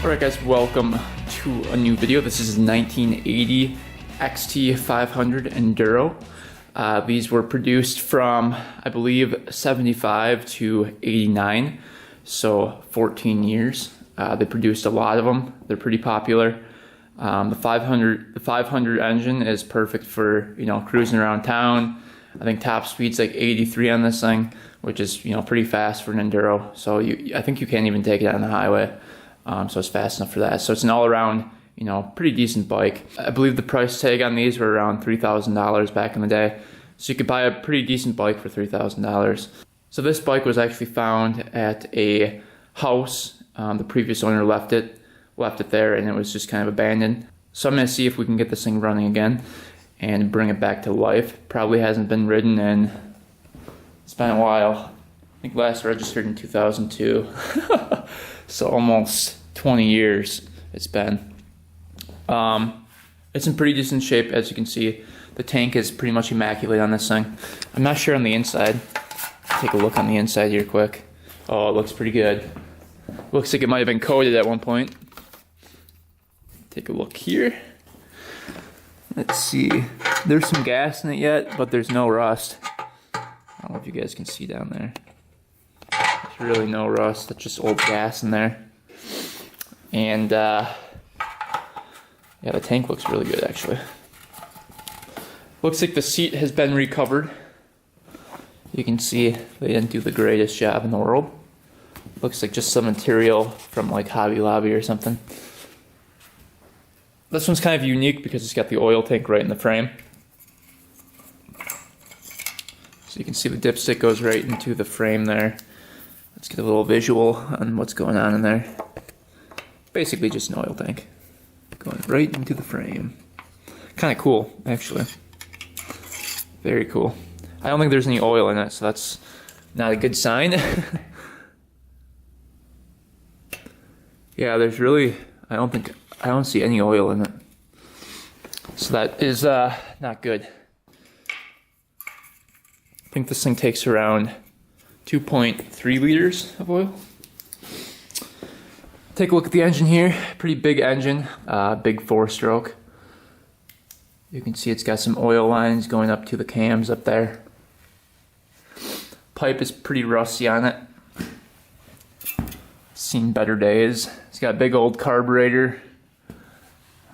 Alright guys, welcome to a new video. This is 1980 XT 500 Enduro. These were produced from, I believe, 75 to 89, so 14 years. They produced a lot of them. They're pretty popular. The 500 engine is perfect for, cruising around town. I think top speed's like 83 on this thing, which is, pretty fast for an Enduro. So I think you can't even take it on the highway. So it's fast enough for that. So it's an all-around, pretty decent bike. I believe the price tag on these were around $3,000 back in the day. So you could buy a pretty decent bike for $3,000. So this bike was actually found at a house. The previous owner left it there, and it was just kind of abandoned. So I'm gonna see if we can get this thing running again and bring it back to life. Probably hasn't been ridden in, it's been a while. I think last registered in 2002. So almost 20 years it's been. It's in pretty decent shape, as you can see. The tank is pretty much immaculate on this thing. I'm not sure on the inside. Take a look on the inside here quick. Oh, it looks pretty good. Looks like it might have been coated at one point. Take a look here. Let's see. There's some gas in it yet, but there's no rust. I don't know if you guys can see down there. There's really no rust. That's just old gas in there. And yeah, the tank looks really good actually. Looks like the seat has been recovered. You can see they didn't do the greatest job in the world. Looks like just some material from like Hobby Lobby or something. This one's kind of unique because it's got the oil tank right in the frame. So you can see the dipstick goes right into the frame there. Let's get a little visual on what's going on in there. Basically just an oil tank going right into the frame. Kind of cool, actually. Very cool. I don't think there's any oil in it, so that's not a good sign. Yeah, there's really, I don't see any oil in it. So that is not good. I think this thing takes around 2.3 liters of oil. Take a look at the engine here. Pretty big engine, big 4-stroke. You can see it's got some oil lines going up to the cams up there. Pipe is pretty rusty on it. Seen better days. It's got a big old carburetor.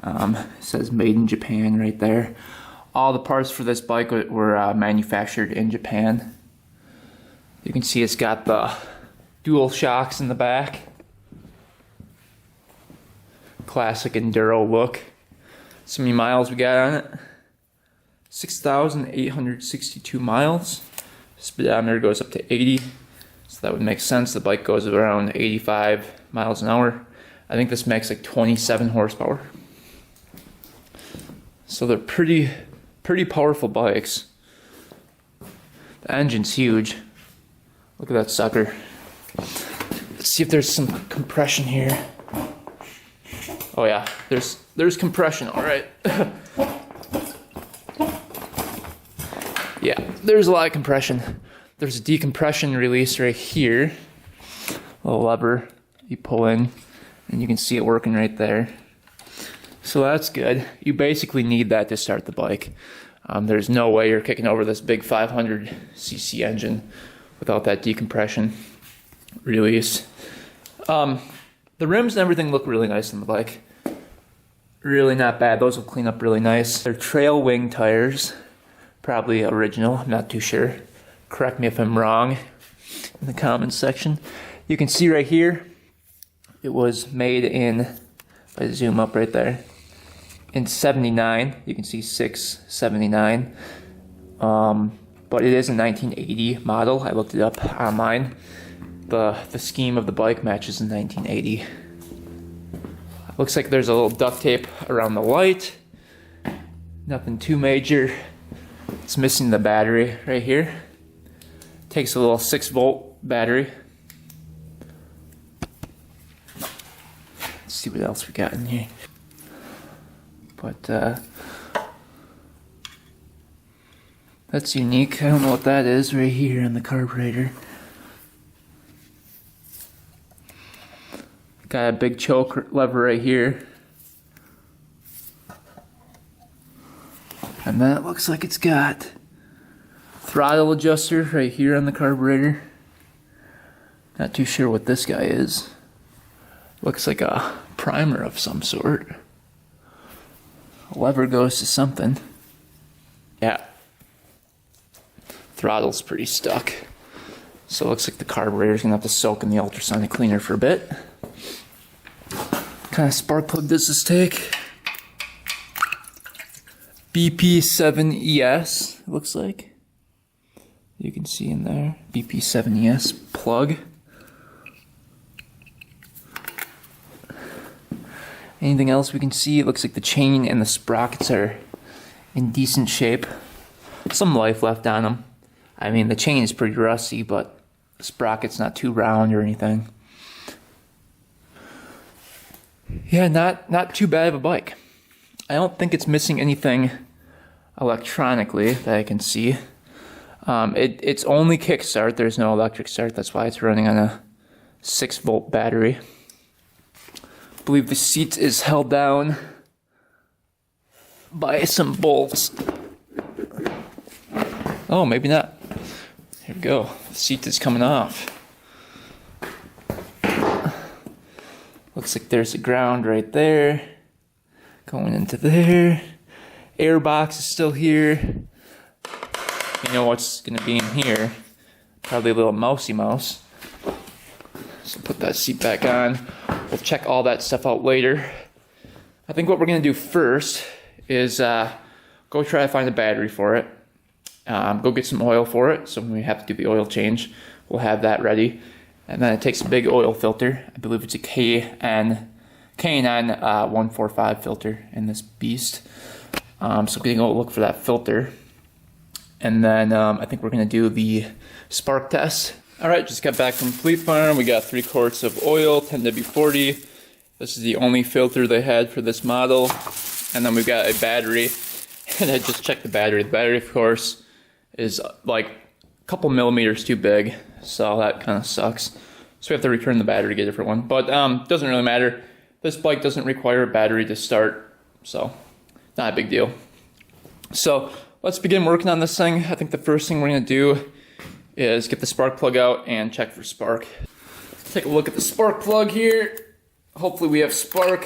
It says made in Japan right there. All the parts for this bike were manufactured in Japan. You can see it's got the dual shocks in the back. Classic Enduro look. So many miles we got on it. 6,862 miles. Speedometer goes up to 80. So that would make sense. The bike goes around 85 miles an hour. I think this makes like 27 horsepower. So they're pretty powerful bikes. The engine's huge. Look at that sucker. Let's see if there's some compression here. Oh yeah, there's compression, all right. Yeah, there's a lot of compression. There's a decompression release right here. A little lever you pull in, and you can see it working right there. So that's good. You basically need that to start the bike. There's no way you're kicking over this big 500cc engine without that decompression release. The rims and everything look really nice on the bike. Really not bad. Those will clean up really nice. They're trail wing tires. Probably original. I'm not too sure. Correct me if I'm wrong in the comments section. You can see right here, it was made in, if I zoom up right there, in 79. You can see 679. But it is a 1980 model. I looked it up online. The scheme of the bike matches in 1980. Looks like there's a little duct tape around the light. Nothing too major. It's missing the battery right here. Takes a little 6-volt battery. Let's see what else we got in here. But that's unique. I don't know what that is right here on the carburetor. Got a big choke lever right here. And then it looks like it's got throttle adjuster right here on the carburetor. Not too sure what this guy is. Looks like a primer of some sort. Lever goes to something. Yeah. Throttle's pretty stuck. So it looks like the carburetor's gonna have to soak in the ultrasonic cleaner for a bit. What kind of spark plug does this take? BP7ES, it looks like. You can see in there, BP7ES plug. Anything else we can see? It looks like the chain and the sprockets are in decent shape. Some life left on them. I mean, the chain is pretty rusty, but the sprocket's not too round or anything. Yeah, not too bad of a bike. I don't think it's missing anything electronically that I can see. It's only kickstart. There's no electric start. That's why it's running on a 6-volt battery. I believe the seat is held down by some bolts. Oh, maybe not. Here we go. The seat is coming off. Looks like there's a ground right there. Going into there. Air box is still here. You know what's going to be in here? Probably a little mousy mouse. So put that seat back on. We'll check all that stuff out later. I think what we're going to do first is go try to find a battery for it. Go get some oil for it. So when we have to do the oil change, we'll have that ready. And then it takes a big oil filter. I believe it's a K&N 145 filter in this beast. So we're going to go look for that filter. And then I think we're going to do the spark test. Alright, just got back from Fleet Farm. We got 3 quarts of oil, 10W40. This is the only filter they had for this model. And then we've got a battery. And I just checked the battery. The battery, of course, is like a couple millimeters too big. So that kind of sucks. So we have to return the battery, get a different one. But doesn't really matter. This bike doesn't require a battery to start. So not a big deal. So let's begin working on this thing. I think the first thing we're going to do is get the spark plug out and check for spark. Take a look at the spark plug here. Hopefully we have spark.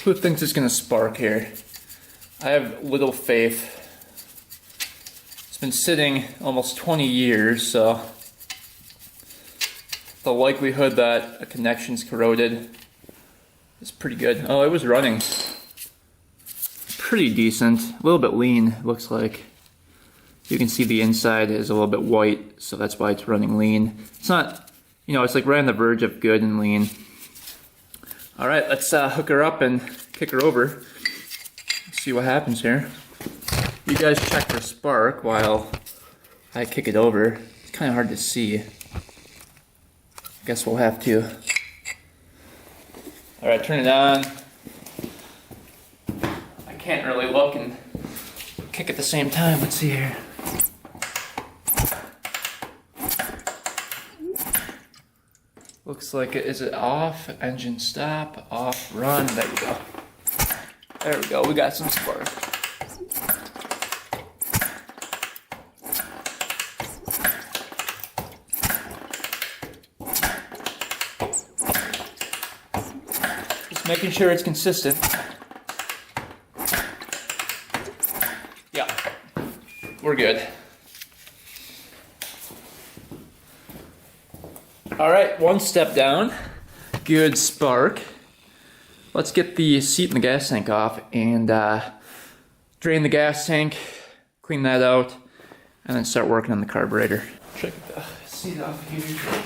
Who thinks it's going to spark here? I have little faith. It's been sitting almost 20 years, so the likelihood that a connection's corroded is pretty good. Oh, it was running pretty decent. A little bit lean, looks like. You can see the inside is a little bit white, so that's why it's running lean. It's not, you know, it's like right on the verge of good and lean. All right, let's hook her up and kick her over. See what happens here. You guys check for spark while I kick it over. It's kind of hard to see. Guess we'll have to. All right, turn it on. I can't really look and kick at the same time. Let's see here. Looks like is it off? Engine stop, off, run. There we go. There we go. We got some spark. Making sure it's consistent. Yeah, we're good. All right, one step down. Good spark. Let's get the seat and the gas tank off and drain the gas tank, clean that out, and then start working on the carburetor. Check the seat off here.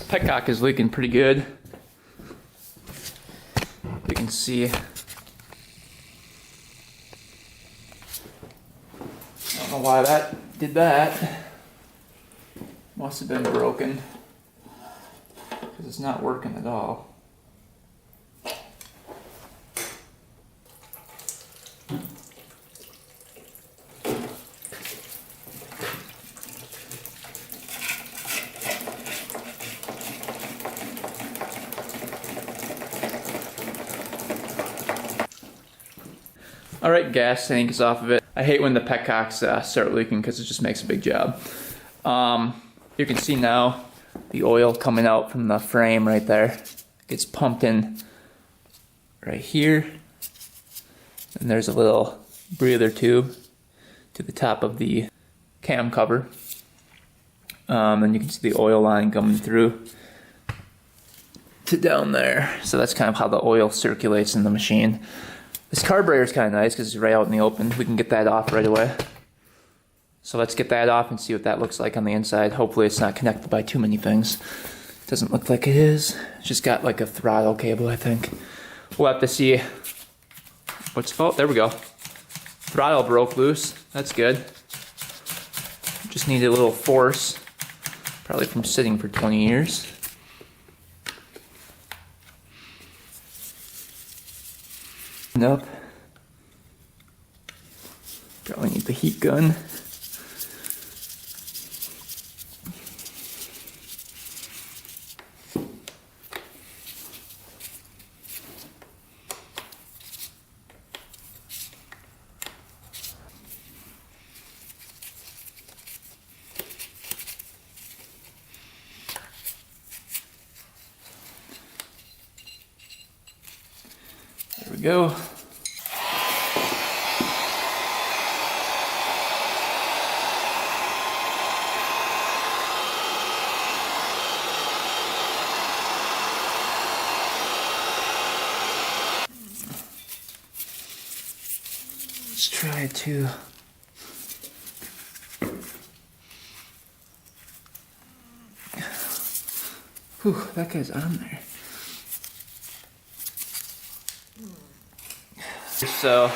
petcock is leaking pretty good. You can see. I don't know why that did that. Must have been broken because it's not working at all. All right, gas tank is off of it. I hate when the petcocks start leaking because it just makes a big job. You can see now the oil coming out from the frame right there. Gets pumped in right here. And there's a little breather tube to the top of the cam cover. And you can see the oil line coming through to down there. So that's kind of how the oil circulates in the machine. This carburetor is kind of nice because it's right out in the open. We can get that off right away. So let's get that off and see what that looks like on the inside. Hopefully it's not connected by too many things. Doesn't look like it is. It's just got like a throttle cable, I think. We'll have to see what's fault. There we go. Throttle broke loose. That's good. Just needed a little force. Probably from sitting for 20 years. Up. Probably need the heat gun. There we go. Let's try to whew, that guy's on there. So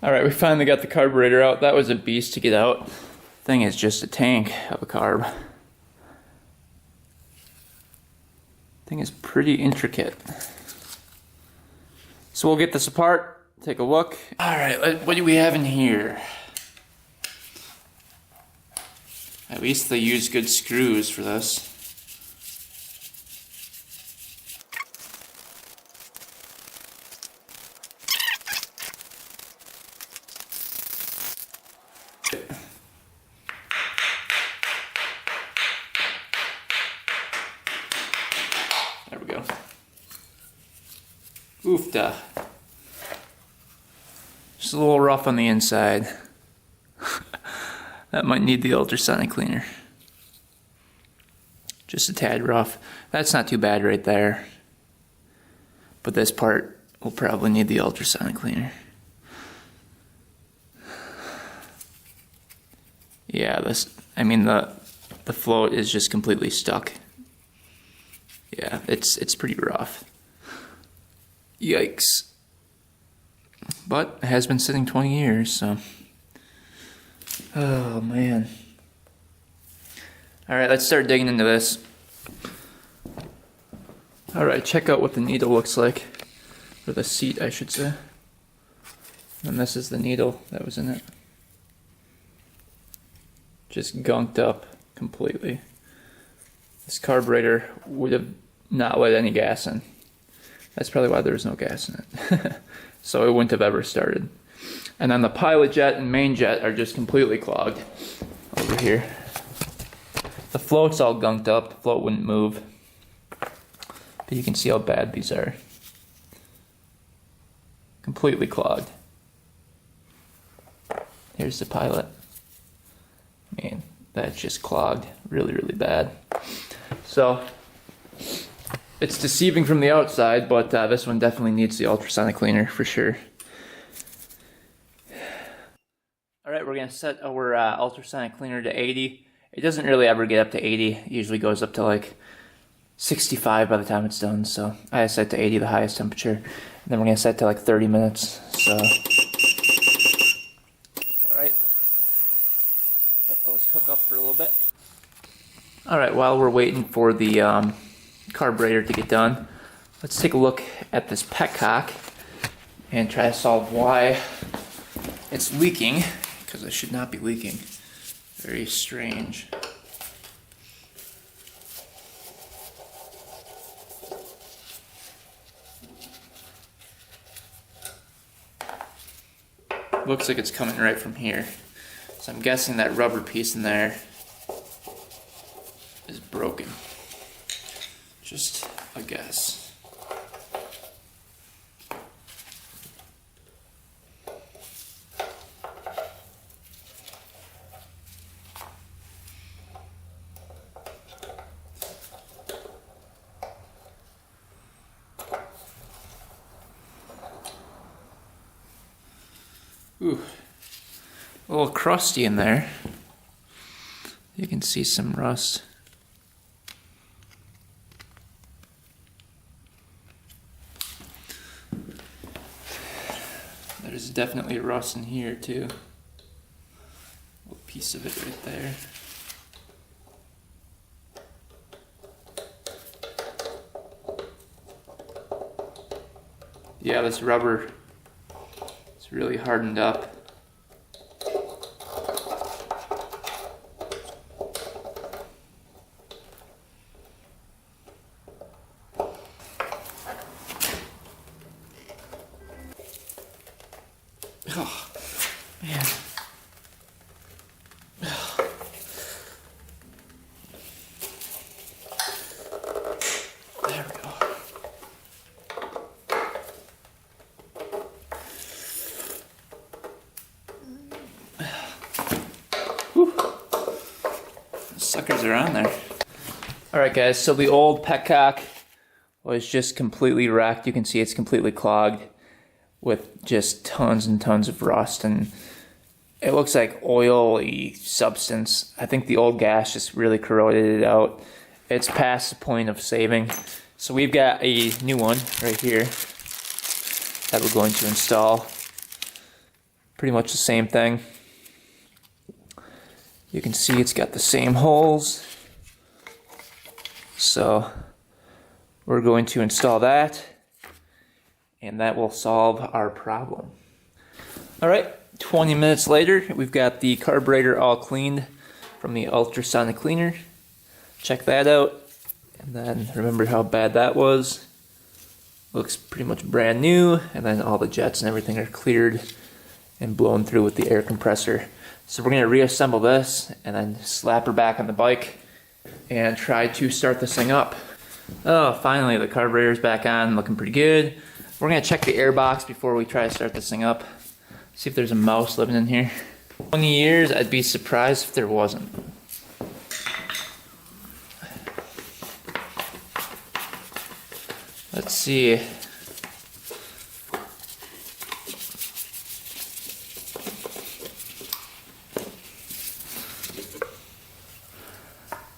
alright, we finally got the carburetor out. That was a beast to get out. Thing is just a tank of a carb. Thing is pretty intricate. So we'll get this apart, take a look. Alright, what do we have in here? At least they use good screws for this. There we go. Oofta. Just a little rough on the inside. That might need the ultrasonic cleaner. Just a tad rough. That's not too bad right there. But this part will probably need the ultrasonic cleaner. Yeah, the float is just completely stuck. Yeah, it's pretty rough. Yikes. But it has been sitting 20 years, so. Oh man. Alright, let's start digging into this. Alright, check out what the needle looks like. Or the seat, I should say. And this is the needle that was in it. Just gunked up completely. This carburetor would have not let any gas in. That's probably why there was no gas in it. So it wouldn't have ever started. And then the pilot jet and main jet are just completely clogged over here. The float's all gunked up. The float wouldn't move. But you can see how bad these are. Completely clogged. Here's the pilot. Man, that's just clogged really, really bad. So it's deceiving from the outside, but this one definitely needs the ultrasonic cleaner for sure. Alright, we're going to set our ultrasonic cleaner to 80. It doesn't really ever get up to 80. It usually goes up to like 65 by the time it's done. So I set to 80, the highest temperature. And then we're going to set to like 30 minutes. So, alright. Let those cook up for a little bit. Alright, while we're waiting for the carburetor to get done, let's take a look at this petcock and try to solve why it's leaking. Because it should not be leaking. Very strange. Looks like it's coming right from here. So I'm guessing that rubber piece in there is broken. Just a guess. Ooh, a little crusty in there. You can see some rust. There's definitely rust in here too. A little piece of it right there. Yeah, this rubber is really hardened up. Oh, man. There we go. Whew. Those suckers are on there. Alright guys, so the old petcock was just completely wrecked. You can see it's completely clogged with just tons and tons of rust, and it looks like oily substance. I think the old gas just really corroded it out. It's past the point of saving. So we've got a new one right here that we're going to install. Pretty much the same thing. You can see it's got the same holes. So we're going to install that, and that will solve our problem. Alright, 20 minutes later, we've got the carburetor all cleaned from the ultrasonic cleaner. Check that out, and then remember how bad that was. Looks pretty much brand new, and then all the jets and everything are cleared and blown through with the air compressor. So we're going to reassemble this and then slap her back on the bike and try to start this thing up. Oh, finally the carburetor's back on, looking pretty good. We're going to check the air box before we try to start this thing up. See if there's a mouse living in here. 20 years, I'd be surprised if there wasn't. Let's see.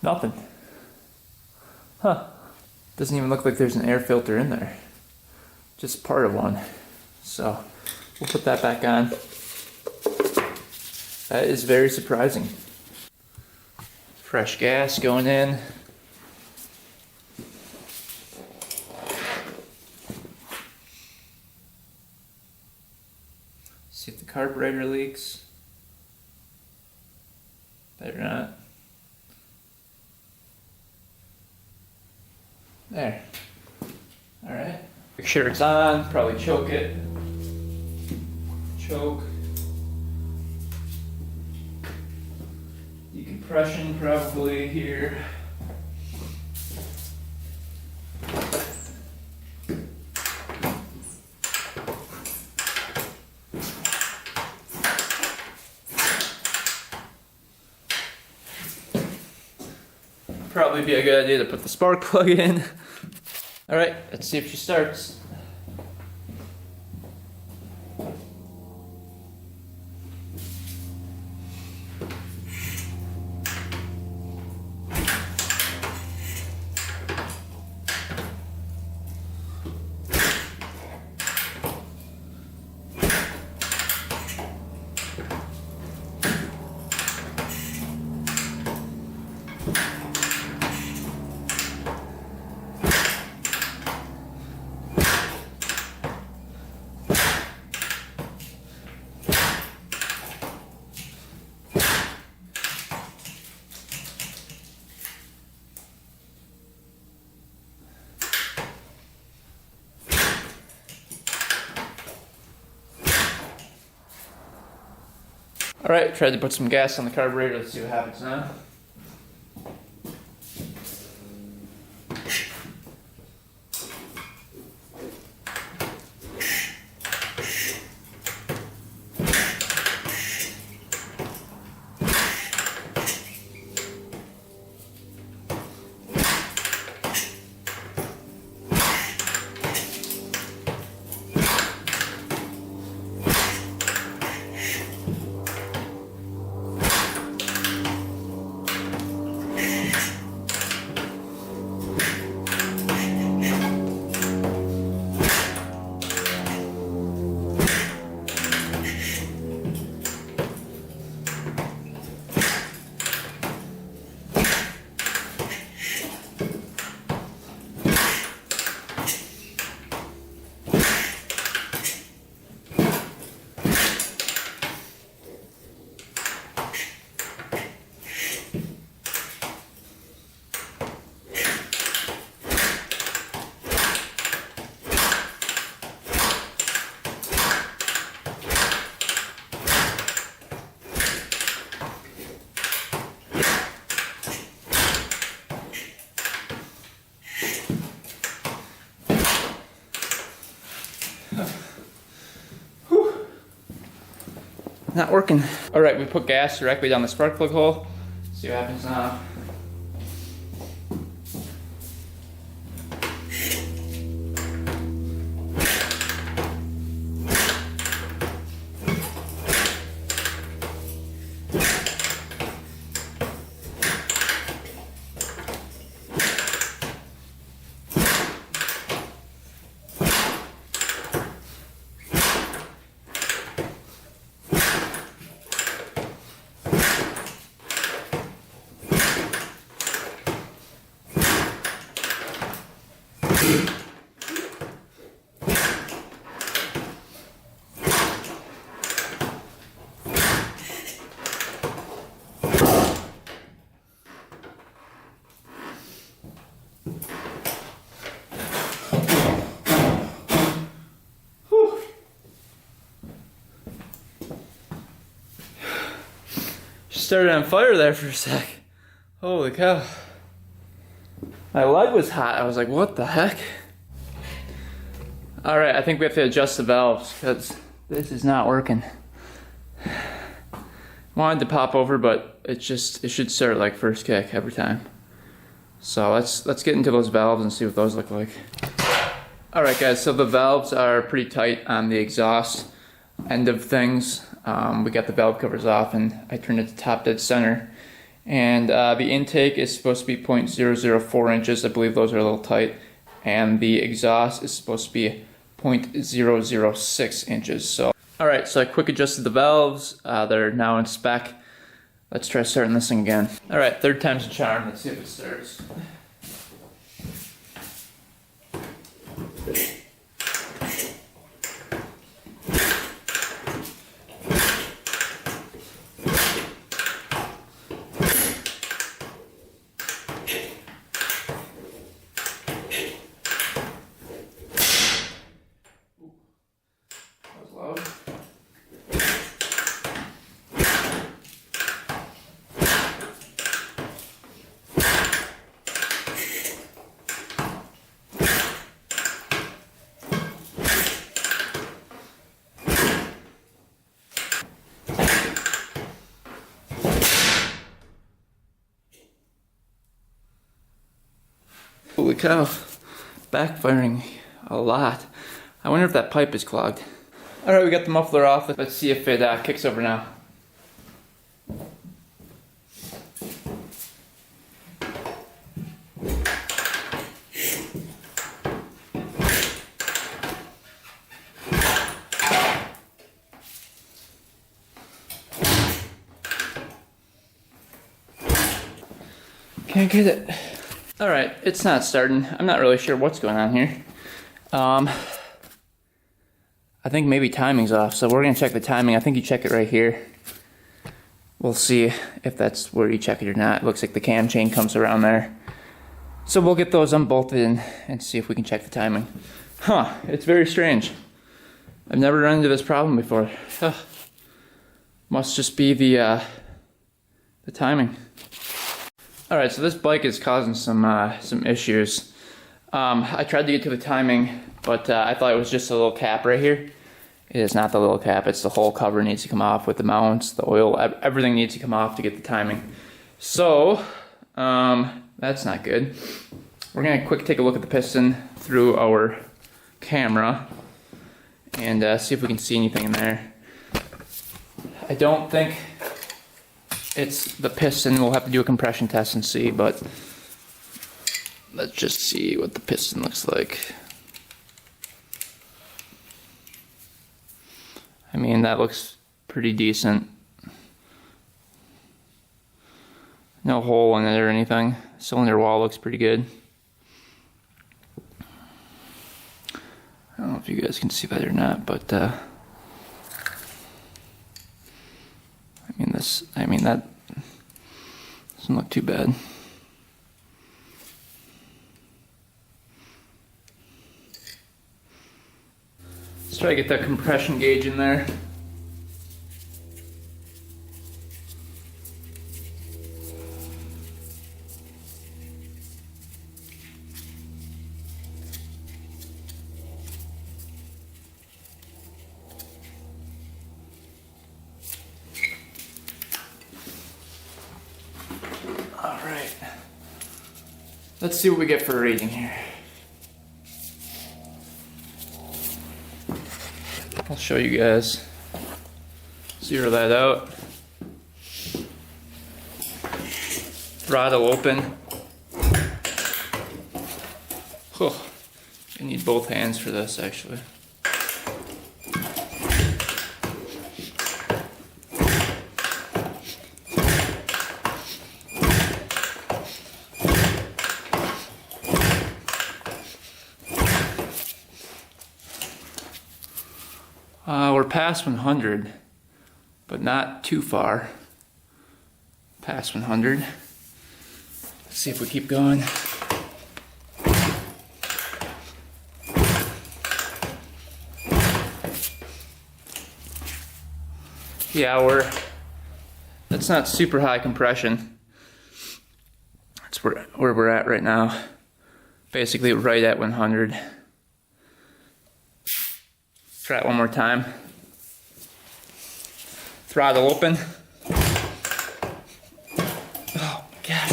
Nothing. Huh. Doesn't even look like there's an air filter in there. Just part of one. So we'll put that back on. That is very surprising. Fresh gas going in. See if the carburetor leaks. Better not. There. Alright. Make sure it's on. Probably choke it. Choke. Decompression probably here. Probably be a good idea to put the spark plug in. Alright, let's see if she starts. Alright, tried to put some gas on the carburetor. Let's see what happens now. Not working. Alright, we put gas directly down the spark plug hole. See what happens now. Started on fire there for a sec. Holy cow. My leg was hot. I was like, what the heck? Alright, I think we have to adjust the valves because this is not working. Wanted to pop over, but it should start like first kick every time. So let's get into those valves and see what those look like. Alright guys, so the valves are pretty tight on the exhaust end of things. We got the valve covers off and I turned it to top dead center. And the intake is supposed to be 0.004 inches. I believe those are a little tight. And the exhaust is supposed to be 0.006 inches. So, alright, so I quick adjusted the valves. They're now in spec. Let's try starting this thing again. Alright, third time's a charm. Let's see if it starts. Holy cow, backfiring a lot. I wonder if that pipe is clogged. Alright, we got the muffler off. Let's see if it kicks over now. Can't get it. All right, it's not starting. I'm not really sure what's going on here. I think maybe timing's off, so we're gonna check the timing. I think you check it right here. We'll see if that's where you check it or not. It looks like the cam chain comes around there. So we'll get those unbolted and see if we can check the timing. Huh, it's very strange. I've never run into this problem before. Must just be the timing. All right, so this bike is causing some issues. I tried to get to the timing, but I thought it was just a little cap right here. It is not the little cap, it's the whole cover needs to come off with the mounts, the oil, everything needs to come off to get the timing. So, that's not good. We're gonna quick take a look at the piston through our camera and see if we can see anything in there. I don't think it's the piston. We'll have to do a compression test and see, but let's just see what the piston looks like. I mean, that looks pretty decent. No hole in it or anything. Cylinder wall looks pretty good. I don't know if you guys can see that or not, but that doesn't look too bad. Let's try to get that compression gauge in there. All right. Let's see what we get for a reading here. I'll show you guys. Zero that out. Throttle open. Oh, you need both hands for this actually. We're past 100, but not too far past 100. Let's see if we keep going. Yeah, that's not super high compression. That's where we're at right now. Basically right at 100. Try it one more time. Throttle open. Oh, God.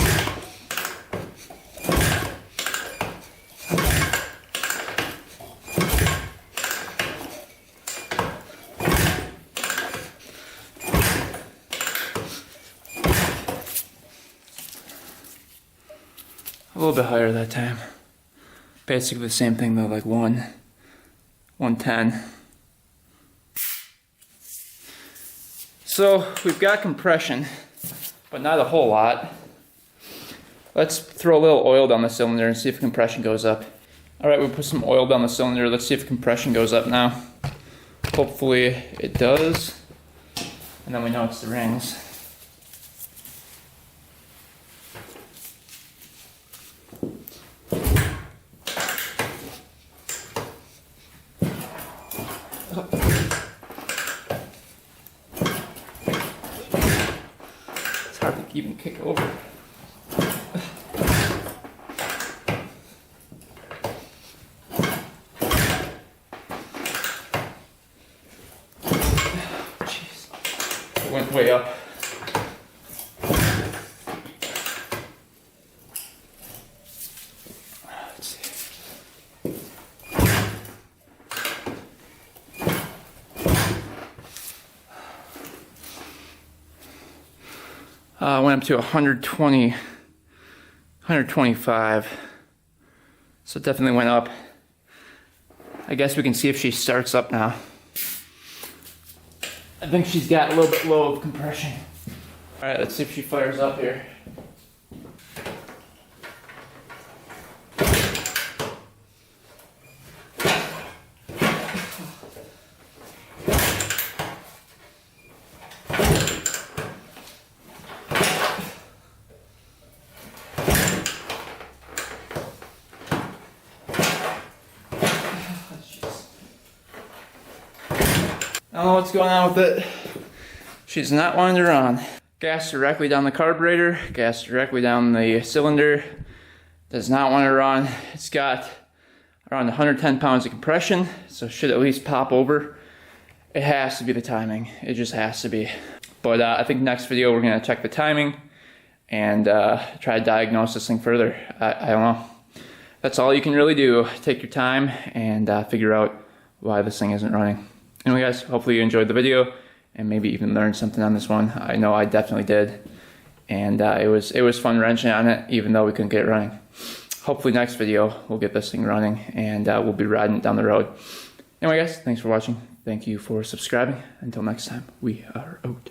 A little bit higher that time. Basically the same thing though, like 110. So we've got compression, but not a whole lot. Let's throw a little oil down the cylinder and see if compression goes up. All right, we put some oil down the cylinder. Let's see if compression goes up now. Hopefully it does. And then we know it's the rings. Even kick over. Jeez, it went way up. Let's see. Went up to 120, 125. So it definitely went up. I guess we can see if she starts up now. I think she's got a little bit low of compression. All right, let's see if she fires up here. don't know what's going on with it. She's not wanting to run. Gas directly down the carburetor, gas directly down the cylinder. Does not want to run. It's got around 110 pounds of compression, so it should at least pop over. It has to be the timing. It just has to be. But I think next video we're going to check the timing and try to diagnose this thing further. I don't know. That's all you can really do. Take your time and figure out why this thing isn't running. Anyway guys, hopefully you enjoyed the video and maybe even learned something on this one. I know I definitely did. And it was fun wrenching on it even though we couldn't get it running. Hopefully next video we'll get this thing running and we'll be riding it down the road. Anyway guys, thanks for watching. Thank you for subscribing. Until next time, we are out.